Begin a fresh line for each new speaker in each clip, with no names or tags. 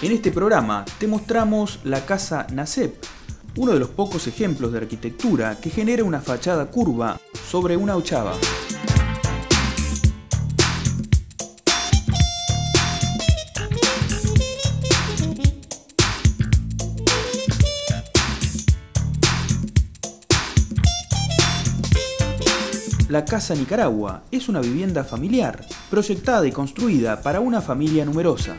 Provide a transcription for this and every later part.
En este programa te mostramos la Casa Nasep, uno de los pocos ejemplos de arquitectura que genera una fachada curva sobre una ochava. La Casa Nicaragua es una vivienda familiar, proyectada y construida para una familia numerosa.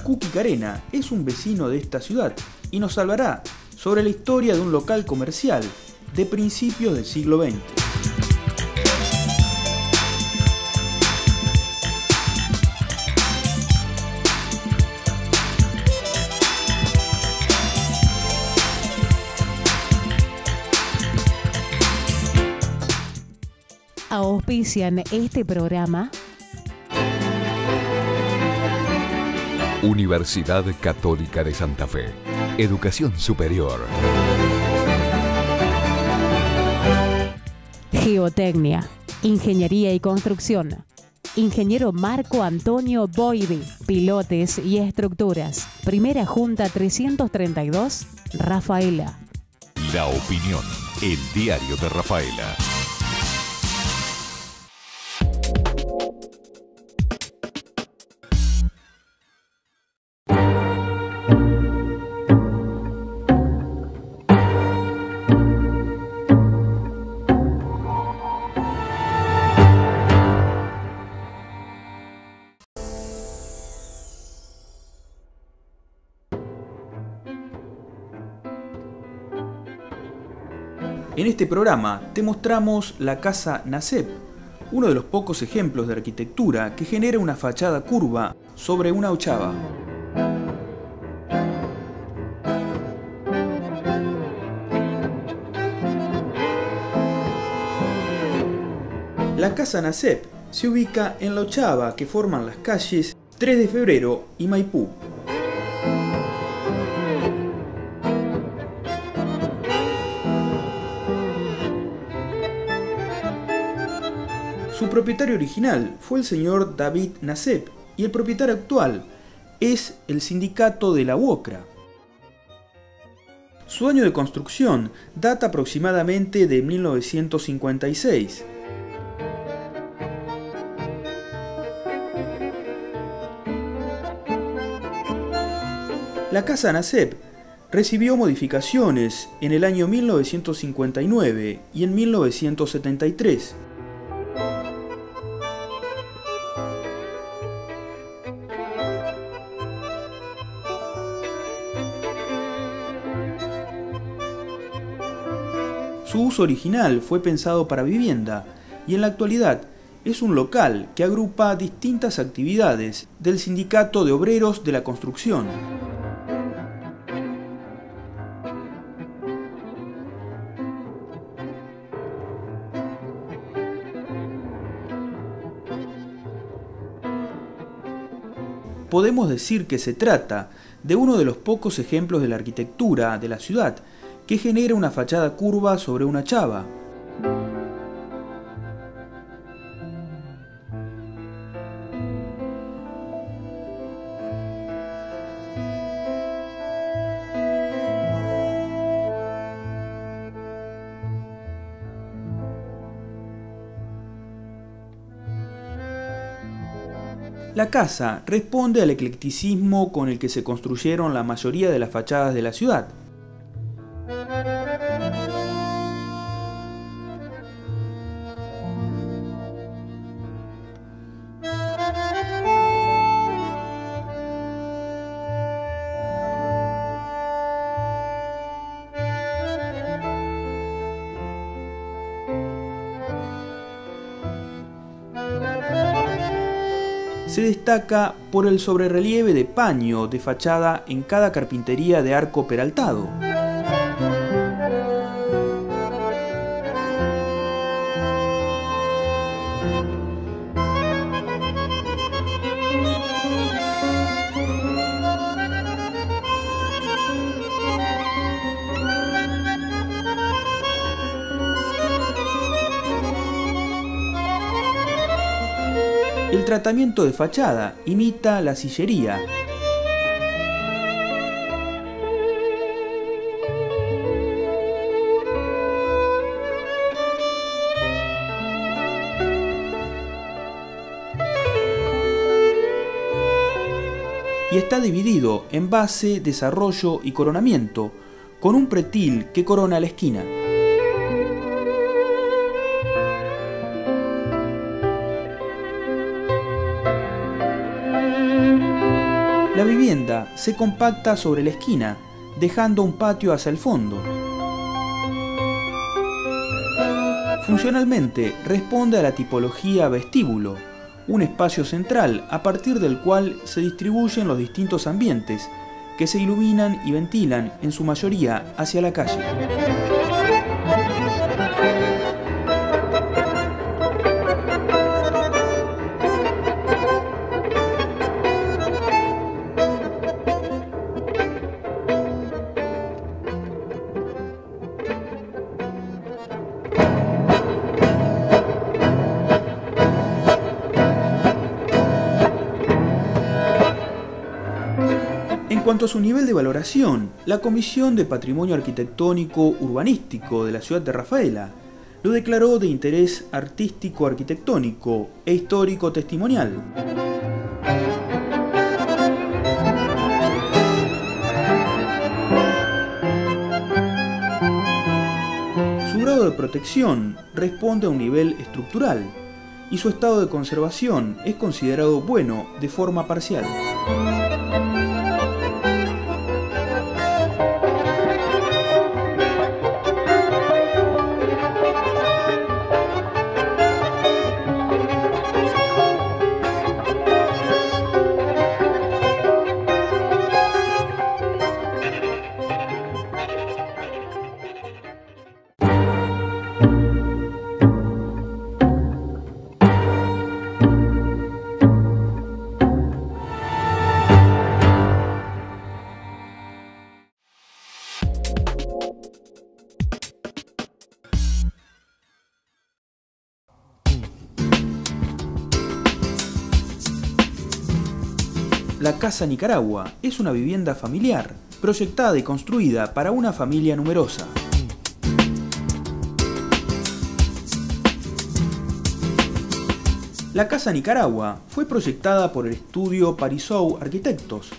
Kuki Carena es un vecino de esta ciudad y nos hablará sobre la historia de un local comercial de principios del siglo XX.
Auspician este programa
Universidad Católica de Santa Fe. Educación superior.
Geotecnia, Ingeniería y Construcción. Ingeniero Marco Antonio Boidi, Pilotes y Estructuras. Primera Junta 332, Rafaela.
La Opinión, el diario de Rafaela.
En este programa te mostramos la Casa Nasep, uno de los pocos ejemplos de arquitectura que genera una fachada curva sobre una ochava. La Casa Nasep se ubica en la ochava que forman las calles 3 de Febrero y Maipú. Su propietario original fue el señor David Nasep y el propietario actual es el sindicato de la UOCRA. Su año de construcción data aproximadamente de 1956. La Casa Nasep recibió modificaciones en el año 1959 y en 1973. Su uso original fue pensado para vivienda y en la actualidad es un local que agrupa distintas actividades del Sindicato de Obreros de la Construcción. Podemos decir que se trata de uno de los pocos ejemplos de la arquitectura de la ciudad que genera una fachada curva sobre una chava. La casa responde al eclecticismo con el que se construyeron la mayoría de las fachadas de la ciudad. Se destaca por el sobrerrelieve de paño de fachada en cada carpintería de arco peraltado. El tratamiento de fachada imita la sillería. Y está dividido en base, desarrollo y coronamiento, con un pretil que corona la esquina. La vivienda se compacta sobre la esquina, dejando un patio hacia el fondo. Funcionalmente responde a la tipología vestíbulo, un espacio central a partir del cual se distribuyen los distintos ambientes que se iluminan y ventilan en su mayoría hacia la calle. En cuanto a su nivel de valoración, la Comisión de Patrimonio Arquitectónico Urbanístico de la ciudad de Rafaela lo declaró de interés artístico-arquitectónico e histórico-testimonial. Su grado de protección responde a un nivel estructural y su estado de conservación es considerado bueno de forma parcial. La Casa Nicaragua es una vivienda familiar, proyectada y construida para una familia numerosa. La Casa Nicaragua fue proyectada por el estudio Parisou Arquitectos.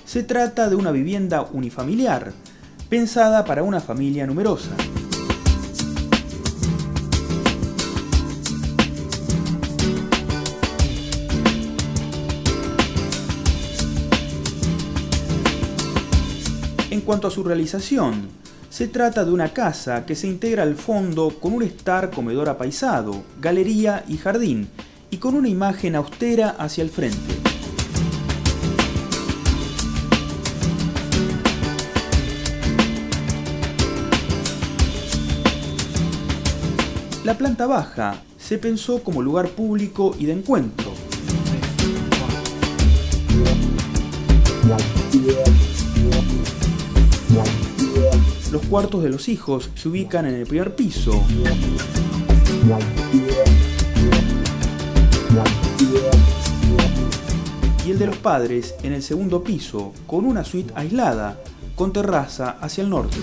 Se trata de una vivienda unifamiliar, pensada para una familia numerosa. En cuanto a su realización, se trata de una casa que se integra al fondo con un estar comedor apaisado, galería y jardín, y con una imagen austera hacia el frente. La planta baja se pensó como lugar público y de encuentro. Los cuartos de los hijos se ubican en el primer piso. Y el de los padres en el segundo piso, con una suite aislada, con terraza hacia el norte.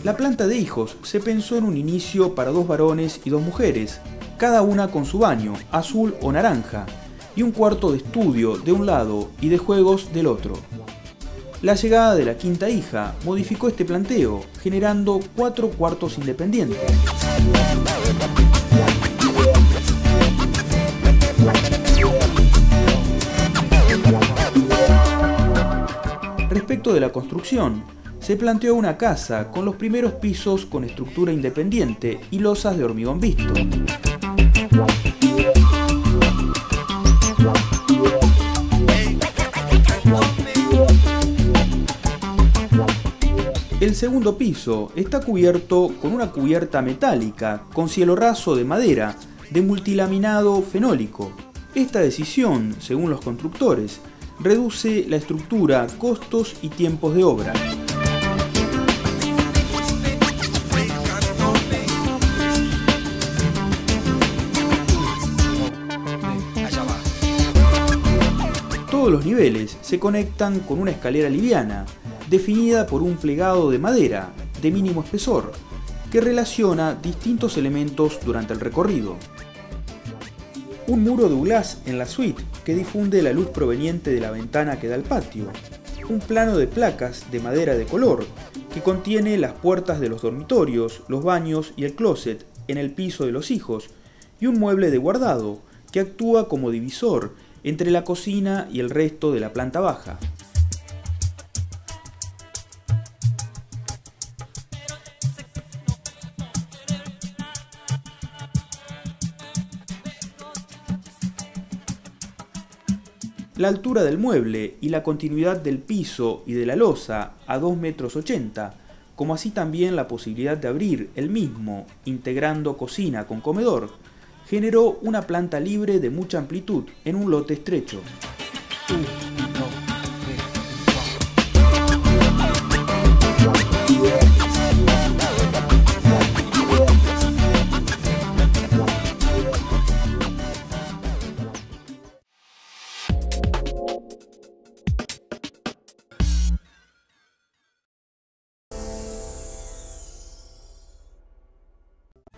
La planta de hijos se pensó en un inicio para 2 varones y 2 mujeres, cada una con su baño, azul o naranja, y un cuarto de estudio de un lado y de juegos del otro. La llegada de la quinta hija modificó este planteo, generando 4 cuartos independientes. Respecto de la construcción, se planteó una casa con los primeros pisos con estructura independiente y losas de hormigón visto. El segundo piso está cubierto con una cubierta metálica con cielo raso de madera de multilaminado fenólico. Esta decisión, según los constructores, reduce la estructura, costos y tiempos de obra. Todos los niveles se conectan con una escalera liviana, definida por un plegado de madera de mínimo espesor, que relaciona distintos elementos durante el recorrido. Un muro Douglas en la suite que difunde la luz proveniente de la ventana que da al patio. Un plano de placas de madera de color que contiene las puertas de los dormitorios, los baños y el closet en el piso de los hijos, y un mueble de guardado que actúa como divisor entre la cocina y el resto de la planta baja. La altura del mueble y la continuidad del piso y de la losa a 2,80 metros, como así también la posibilidad de abrir el mismo, integrando cocina con comedor, generó una planta libre de mucha amplitud en un lote estrecho.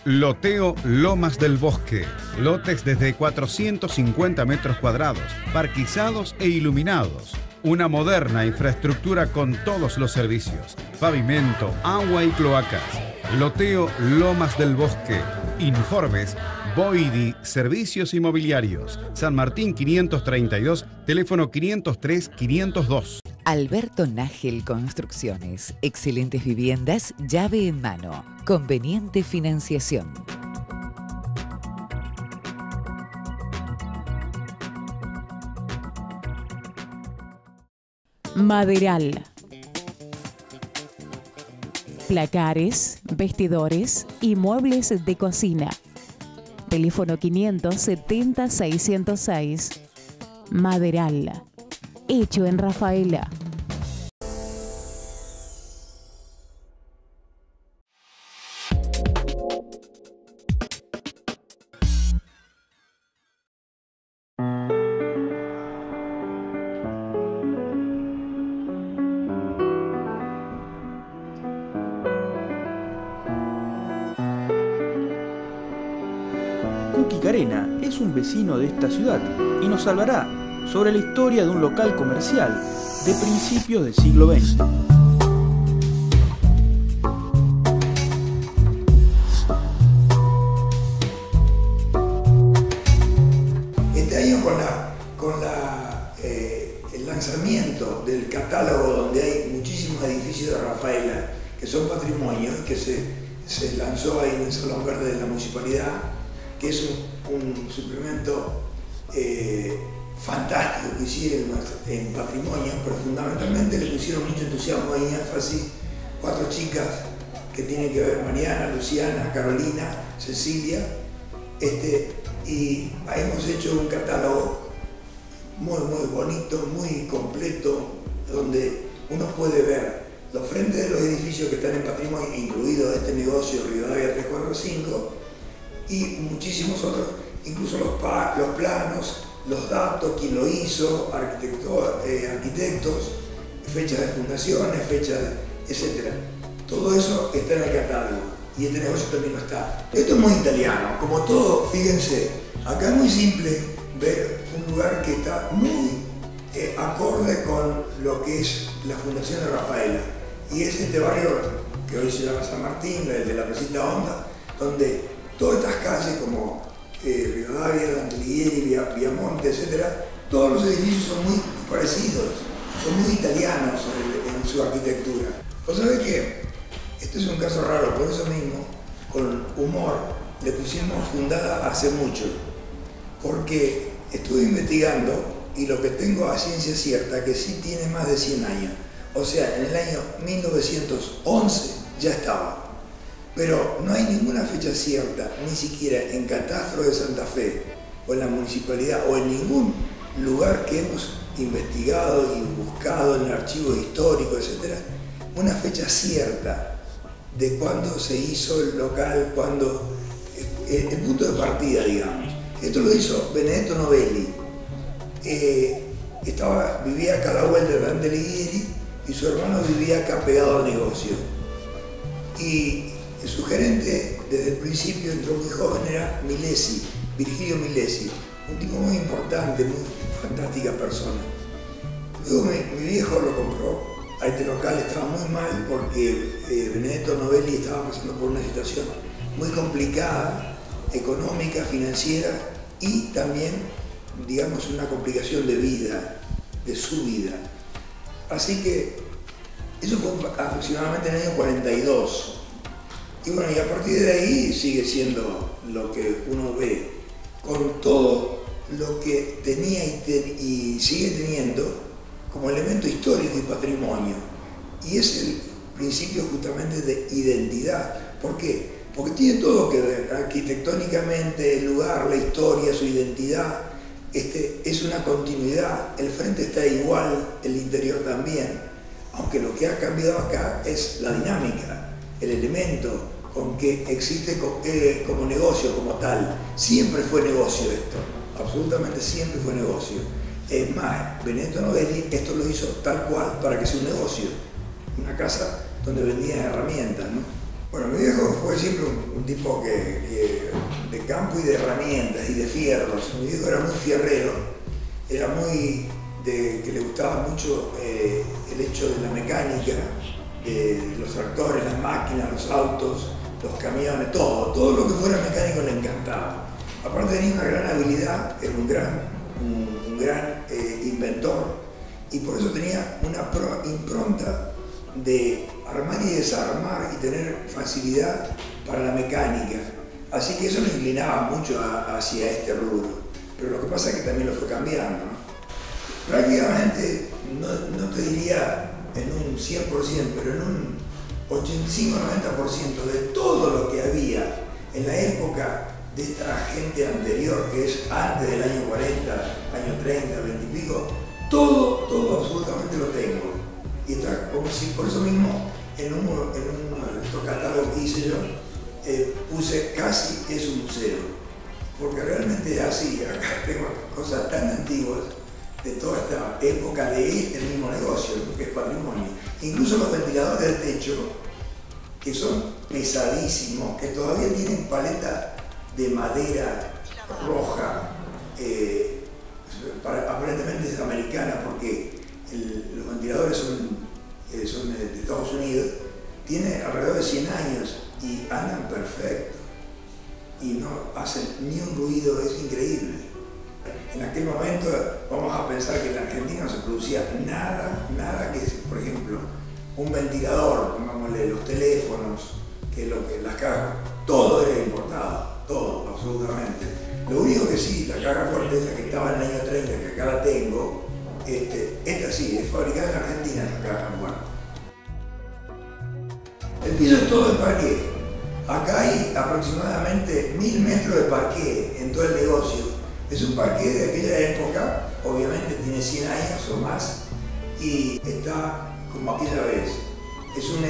Loteo Lomas del Bosque. Lotes desde 450 metros cuadrados, parquizados e iluminados. Una moderna infraestructura con todos los servicios. Pavimento, agua y cloacas. Loteo Lomas del Bosque. Informes Boidi Servicios Inmobiliarios. San Martín 532, teléfono 503-502.
Alberto Nágel Construcciones. Excelentes viviendas, llave en mano. Conveniente financiación.
Maderal. Placares, vestidores y muebles de cocina. Teléfono 570-606. Maderal. Hecho en Rafaela.
Cookie Carena es un vecino de esta ciudad y nos hablará sobre la historia de un local comercial de principios del siglo XX.
Este año con el lanzamiento del catálogo, donde hay muchísimos edificios de Rafaela que son patrimonio y que se lanzó ahí en el Salón Verde de la Municipalidad, que es un suplemento fantástico que hicieron en patrimonio, pero fundamentalmente le pusieron mucho entusiasmo y énfasis 4 chicas que tienen que ver: Mariana, Luciana, Carolina, Cecilia, y hemos hecho un catálogo muy bonito, muy completo, donde uno puede ver los frentes de los edificios que están en patrimonio, incluido este negocio Rivadavia 345, y muchísimos otros, incluso los planos, los datos, quién lo hizo, arquitectos, fechas de fundaciones, etc. Todo eso está en el catálogo y este negocio también lo está. Esto es muy italiano, como todo, fíjense, acá es muy simple ver un lugar que está muy acorde con lo que es la Fundación de Rafaela, y es este barrio que hoy se llama San Martín, el de la Placita Honda, donde todas estas calles como Rivadavia, Dantelighieri, Viamonte, etc., todos los edificios son muy parecidos, son muy italianos en su arquitectura. ¿Vos sabés qué? Este es un caso raro, por eso mismo, con humor, le pusimos Fundada hace mucho, porque estuve investigando y lo que tengo a ciencia cierta que sí tiene más de 100 años. O sea, en el año 1911 ya estaba. Pero no hay ninguna fecha cierta, ni siquiera en Catastro de Santa Fe, o en la municipalidad, o en ningún lugar que hemos investigado y buscado en archivos históricos, etc., una fecha cierta de cuándo se hizo el local, cuándo, el punto de partida, digamos. Esto lo hizo Benedetto Novelli. Vivía acá a la vuelta de Grande Alighieri y su hermano vivía acá pegado al negocio. Y su gerente desde el principio, entró muy joven, era Milesi, Virgilio Milesi, un tipo muy importante, muy fantástica persona. Luego mi viejo lo compró a este local, estaba muy mal porque Benedetto Novelli estaba pasando por una situación muy complicada, económica, financiera y también, digamos, una complicación de vida, de su vida. Así que eso fue aproximadamente en el año 42. Y bueno, y a partir de ahí sigue siendo lo que uno ve, con todo lo que tenía y sigue teniendo como elemento histórico y patrimonio. Y es el principio justamente de identidad. ¿Por qué? Porque tiene todo que ver arquitectónicamente, el lugar, la historia, su identidad. Es una continuidad, el frente está igual, el interior también. Aunque lo que ha cambiado acá es la dinámica, el elemento con que existe como negocio, como tal. Siempre fue negocio esto, absolutamente siempre fue negocio. Es más, Benedetto Novelli esto lo hizo tal cual para que sea un negocio, una casa donde vendían herramientas, ¿no? Bueno, mi viejo fue siempre un tipo de campo y de herramientas y de fierros. Mi viejo era muy fierrero, era muy que le gustaba mucho el hecho de la mecánica, los tractores, las máquinas, los autos, los camiones, todo lo que fuera mecánico le encantaba. Aparte tenía una gran habilidad, era un gran inventor, y por eso tenía una impronta de armar y desarmar y tener facilidad para la mecánica. Así que eso lo inclinaba mucho hacia este rubro. Pero lo que pasa es que también lo fue cambiando, ¿no? Prácticamente, no te diría en un 100%, pero en un 85-90% de todo lo que había en la época de esta gente anterior, que es antes del año 40, año 30, 20 y pico, todo absolutamente lo tengo. Y está como si, por eso mismo, en uno de estos catálogos que hice yo, puse casi es un museo, porque realmente es así. Acá tengo cosas tan antiguas de toda esta época de este mismo negocio, que es patrimonio. Incluso los ventiladores del techo, que son pesadísimos, que todavía tienen paleta de madera roja, aparentemente es americana, porque los ventiladores son de Estados Unidos, tiene alrededor de 100 años y andan perfecto y no hacen ni un ruido, es increíble. En aquel momento vamos a pensar que en la Argentina no se producía nada que, por ejemplo, un ventilador, pongámosle los teléfonos, que es lo que las cajas, todo era importado, todo, absolutamente. Lo único que sí, la caja fuerte, esa que estaba en el año 30, que acá la tengo, esta sí, es fabricada en Argentina, esta caja fuerte. El piso es todo de parqué. Acá hay aproximadamente 1000 metros de parqué en todo el negocio. Es un parqué de aquella época, obviamente tiene 100 años o más, y está como aquella vez. Es un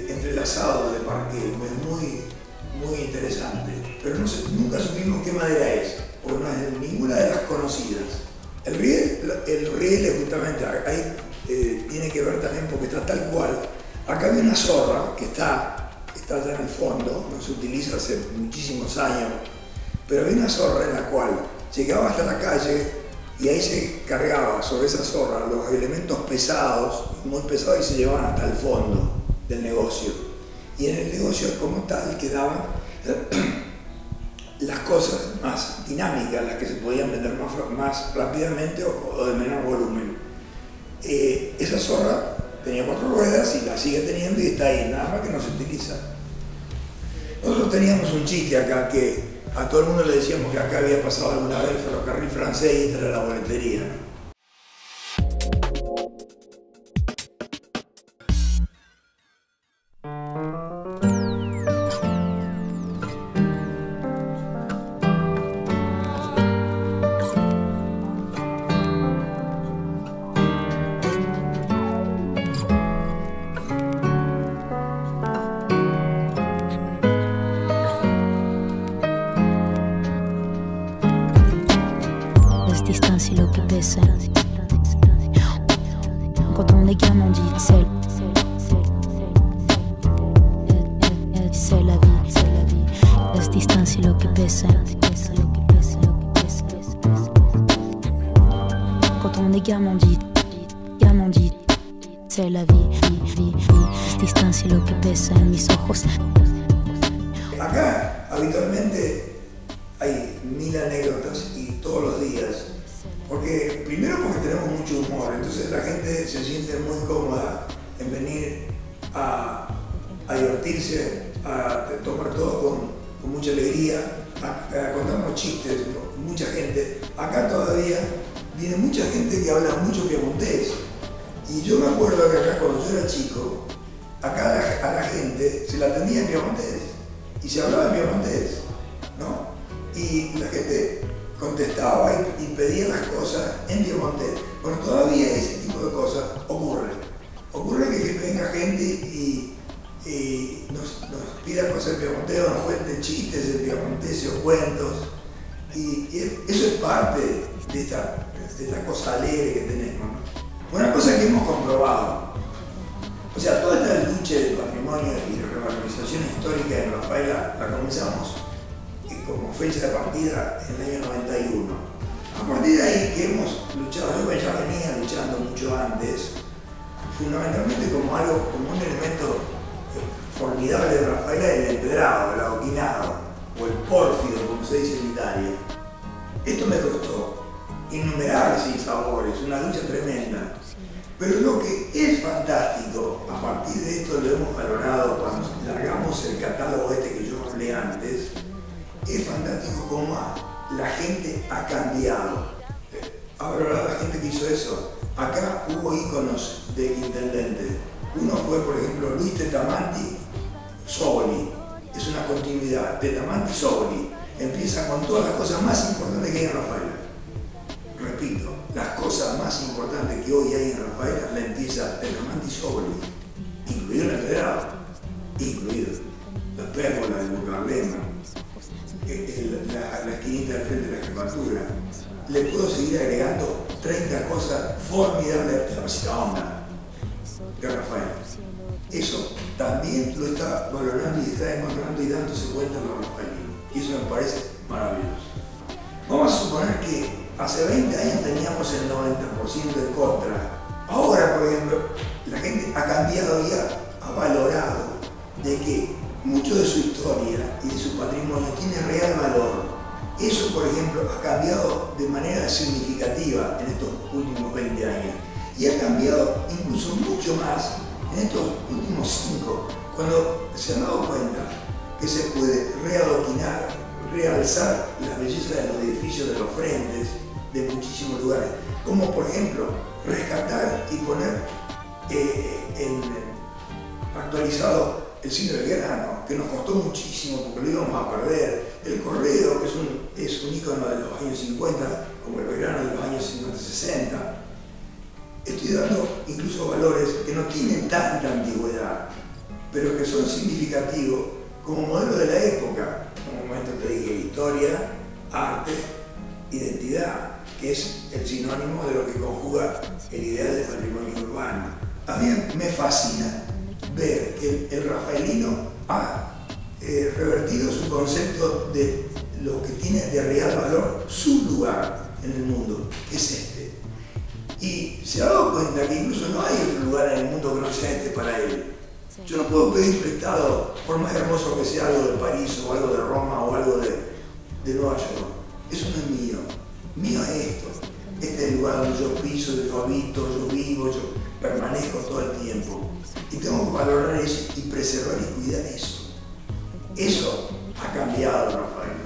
entrelazado de parqué, muy interesante. Pero nunca supimos qué madera es, porque no es ninguna de las conocidas. El riel justamente ahí tiene que ver también porque está tal cual. Acá hay una zorra que está allá en el fondo, no se utiliza hace muchísimos años, pero había una zorra en la cual llegaba hasta la calle y ahí se cargaba sobre esa zorra los elementos pesados, muy pesados, y se llevaban hasta el fondo del negocio. Y en el negocio como tal quedaban las cosas más dinámicas, las que se podían vender más rápidamente o de menor volumen. Esa zorra tenía 4 ruedas y la sigue teniendo y está ahí, nada más que no se utiliza. Nosotros teníamos un chiste acá que a todo el mundo le decíamos que acá había pasado alguna vez el ferrocarril francés y esta era la boletería, ¿no?
les gamins disent c'est la vie, las distancias lo que pesa. Quand on est gamin dit c'est la vie, las distancias lo que pesa en mis ojos.
Acá habitualmente hay 1000 anécdotas y todos los días, porque primero porque tenemos mucho humor, entonces la gente se siente muy cómoda en venir a divertirse, a tomar todo con mucha alegría, a contarnos chistes, mucha gente. Acá todavía viene mucha gente que habla mucho piemontés, y yo me acuerdo que acá cuando yo era chico, acá a la gente se la atendía en piemontés y se hablaba en piemontés, ¿no? Y la gente contestaba y pedía las cosas en piemontés. Bueno, todavía ese tipo de cosas ocurre. Ocurre que venga gente y nos pida cosas en piemontés o nos cuente chistes en piemontés o cuentos. Y eso es parte de esta cosa alegre que tenemos, ¿no? Una cosa que hemos comprobado, o sea, toda esta lucha del patrimonio y revalorización histórica en Rafaela la comenzamos como fecha de partida en el año 91. A partir de ahí que hemos luchado, yo ya venía luchando mucho antes, fundamentalmente como un elemento formidable de Rafaela, el empedrado, el adoquinado, o el pórfido, como se dice en Italia. Esto me costó innumerables sinsabores, una lucha tremenda. Pero lo que es fantástico, a partir de esto lo hemos valorado cuando largamos el catálogo que yo hablé antes, es fantástico cómo la gente ha cambiado. Ha valorado la gente que hizo eso. Acá hubo íconos de intendentes. Uno fue, por ejemplo, Luis Tetamanti Soboli. Es una continuidad. Tetamanti Soboli. Empieza con todas las cosas más importantes que hay en Rafaela. Repito, las cosas más importantes que hoy hay en Rafaela la empieza Tetamanti Soboli, incluido el empedrado, incluido la pérgola de Burgarlema, la esquinita del frente de la jefatura. Le puedo seguir agregando 30 cosas formidables de la visita onda de Rafael. Eso también lo está valorando y está encontrando y dándose cuenta los rafaelinos. Y eso me parece maravilloso. Vamos a suponer que hace 20 años teníamos el 90% en contra. Ahora, por ejemplo, la gente ha cambiado ya, ha valorado de que mucho de su historia y de su patrimonio tiene real valor. Eso, por ejemplo, ha cambiado de manera significativa en estos últimos 20 años. Y ha cambiado incluso mucho más en estos últimos 5, cuando se han dado cuenta que se puede readoquinar, realzar la belleza de los edificios de los frentes de muchísimos lugares. Como, por ejemplo, rescatar y poner actualizado el Cine Belgrano, que nos costó muchísimo porque lo íbamos a perder. El Correo, que es un ícono de los años 50, como el Belgrano de los años 50-60. Estoy dando incluso valores que no tienen tanta antigüedad, pero que son significativos como modelo de la época. En un momento te dije historia, arte, identidad, que es el sinónimo de lo que conjuga el ideal del patrimonio urbano. A mí me fascina ver que el rafaelino ha revertido su concepto de lo que tiene de real valor su lugar en el mundo, que es este. Y se ha dado cuenta que incluso no hay otro lugar en el mundo que no sea este para él. Yo no puedo pedir prestado, por más hermoso que sea, algo de París o algo de Roma o algo de Nueva York. Eso no es mío. Mío es esto. Este es el lugar donde yo piso, yo habito, yo vivo, yo permanezco todo el tiempo. Y tengo que valorar eso y preservar y cuidar eso. Eso ha cambiado, Rafael.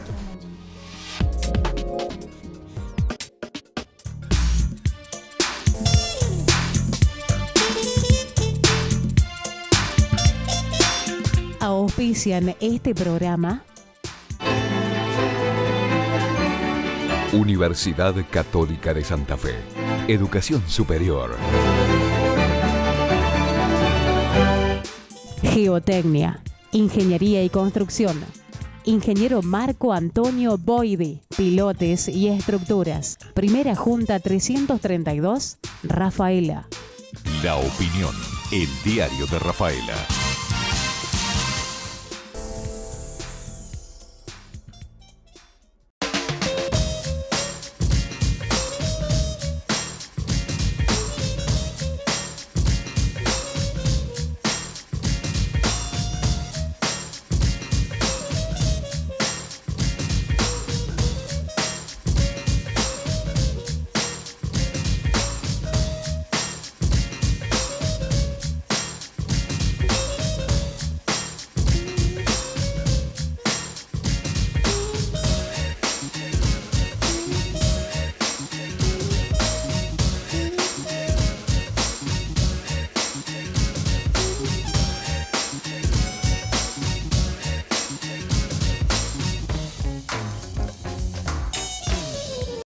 Auspician este programa
Universidad Católica de Santa Fe. Educación superior.
Geotecnia, Ingeniería y Construcción. Ingeniero Marco Antonio Boidi, Pilotes y Estructuras. Primera Junta 332, Rafaela.
La Opinión, el diario de Rafaela.